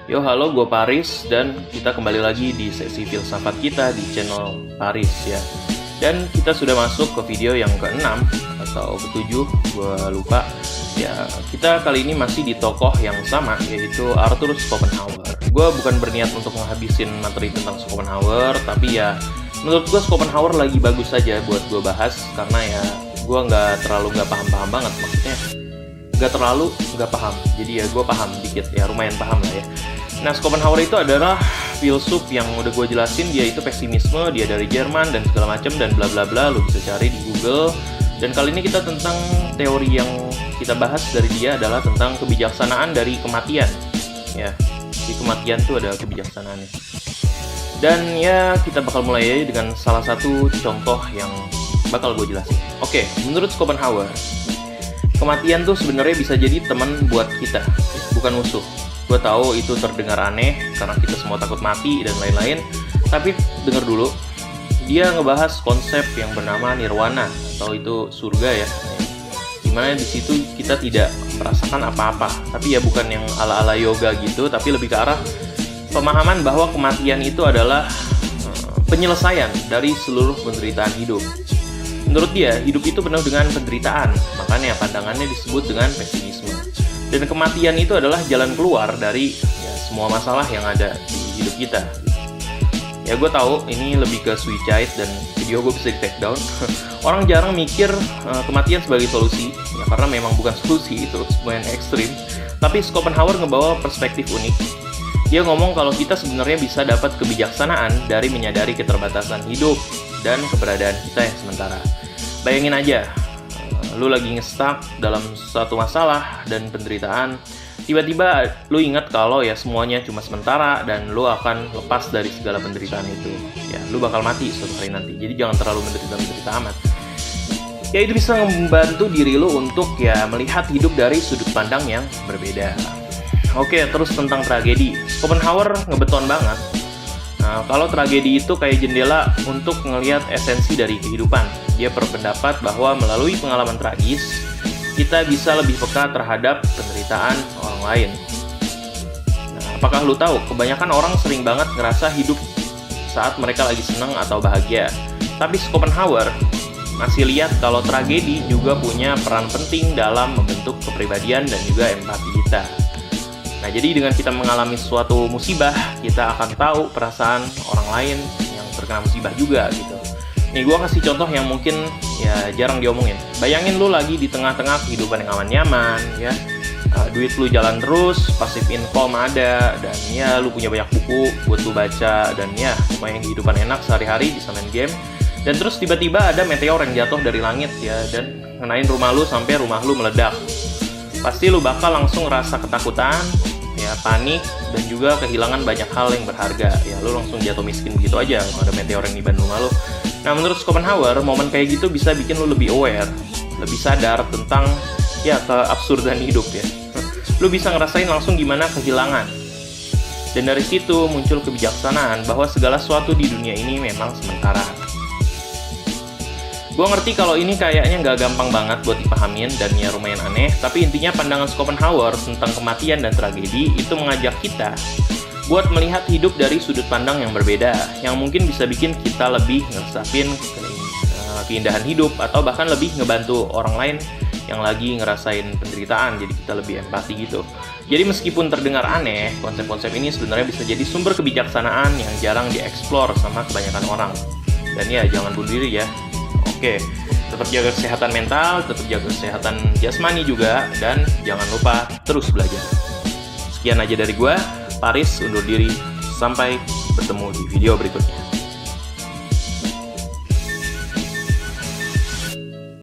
Yo, halo, gue Paris dan kita kembali lagi di sesi filsafat kita di channel Paris ya. Dan kita sudah masuk ke video yang ke-6 atau ke-7, gue lupa. Ya, kita kali ini masih di tokoh yang sama, yaitu Arthur Schopenhauer. Gue bukan berniat untuk menghabisin materi tentang Schopenhauer, tapi ya menurut gue Schopenhauer lagi bagus saja buat gue bahas, karena ya gue nggak paham-paham banget, maksudnya nggak paham, jadi ya gue paham dikit ya, lumayan paham lah ya. Nah, Schopenhauer itu adalah filsuf yang udah gue jelasin, dia itu pesimisme, dia dari Jerman dan segala macam dan bla bla bla, lo bisa cari di Google. Dan kali ini kita tentang teori yang kita bahas dari dia adalah tentang kebijaksanaan dari kematian. Ya, di kematian tuh ada kebijaksanaannya. Dan ya kita bakal mulai ya dengan salah satu contoh yang bakal gue jelasin. Oke, menurut Schopenhauer, kematian tuh sebenarnya bisa jadi teman buat kita, bukan musuh. Gue tahu itu terdengar aneh karena kita semua takut mati dan lain-lain, tapi denger dulu. Dia ngebahas konsep yang bernama nirwana atau itu surga ya. Dimana di situ kita tidak merasakan apa-apa, tapi ya bukan yang ala-ala yoga gitu, tapi lebih ke arah pemahaman bahwa kematian itu adalah penyelesaian dari seluruh penderitaan hidup. Menurut dia, hidup itu penuh dengan penderitaan, makanya pandangannya disebut dengan pesimisme. Dan kematian itu adalah jalan keluar dari ya, semua masalah yang ada di hidup kita. Ya gue tahu ini lebih ke suicide dan video gue bisa di take down. Orang jarang mikir kematian sebagai solusi, ya karena memang bukan solusi, itu lumayan ekstrim. Tapi Schopenhauer ngebawa perspektif unik. Dia ngomong kalau kita sebenarnya bisa dapat kebijaksanaan dari menyadari keterbatasan hidup dan keberadaan kita yang sementara. Bayangin aja, lu lagi nge-stuck dalam suatu masalah dan penderitaan, tiba-tiba lu ingat kalau ya semuanya cuma sementara dan lu akan lepas dari segala penderitaan itu. Ya, lu bakal mati suatu hari nanti. Jadi jangan terlalu menderita amat. Ya itu bisa membantu diri lu untuk ya melihat hidup dari sudut pandang yang berbeda. Oke, terus tentang tragedi. Schopenhauer ngebeton banget. Nah, kalau tragedi itu kayak jendela untuk ngelihat esensi dari kehidupan. Dia berpendapat bahwa melalui pengalaman tragis, kita bisa lebih peka terhadap penderitaan orang lain. Nah, apakah lu tahu, kebanyakan orang sering banget ngerasa hidup saat mereka lagi senang atau bahagia. Tapi Schopenhauer masih lihat kalau tragedi juga punya peran penting dalam membentuk kepribadian dan juga empati kita. Nah, jadi dengan kita mengalami suatu musibah, kita akan tahu perasaan orang lain yang terkena musibah juga gitu. Nih, gue kasih contoh yang mungkin ya jarang diomongin. Bayangin lu lagi di tengah-tengah kehidupan yang aman nyaman, ya. Duit lu jalan terus, passive income ada, dan ya lu punya banyak buku buat lu baca, dan ya lumayan kehidupan enak sehari-hari bisa main game. Dan terus tiba-tiba ada meteor yang jatuh dari langit ya, dan ngenain rumah lu sampai rumah lu meledak. Pasti lu bakal langsung rasa ketakutan, ya panik, dan juga kehilangan banyak hal yang berharga. Ya lu langsung jatuh miskin begitu aja kalau ada meteor yang niban rumah lu. Nah, menurut Schopenhauer, momen kayak gitu bisa bikin lu lebih aware, lebih sadar tentang ya keabsurdan hidup ya. Lu bisa ngerasain langsung gimana kehilangan. Dan dari situ muncul kebijaksanaan bahwa segala sesuatu di dunia ini memang sementara. Gue ngerti kalau ini kayaknya nggak gampang banget buat dipahamin dan ya lumayan aneh, tapi intinya pandangan Schopenhauer tentang kematian dan tragedi itu mengajak kita buat melihat hidup dari sudut pandang yang berbeda, yang mungkin bisa bikin kita lebih ngeresapin keindahan hidup atau bahkan lebih ngebantu orang lain yang lagi ngerasain penderitaan, jadi kita lebih empati gitu. Jadi meskipun terdengar aneh, konsep-konsep ini sebenarnya bisa jadi sumber kebijaksanaan yang jarang dieksplor sama kebanyakan orang. Dan ya jangan bunuh diri ya. Oke, tetap jaga kesehatan mental, tetap jaga kesehatan jasmani juga, dan jangan lupa terus belajar. Sekian aja dari gue, Paris undur diri. Sampai bertemu di video berikutnya.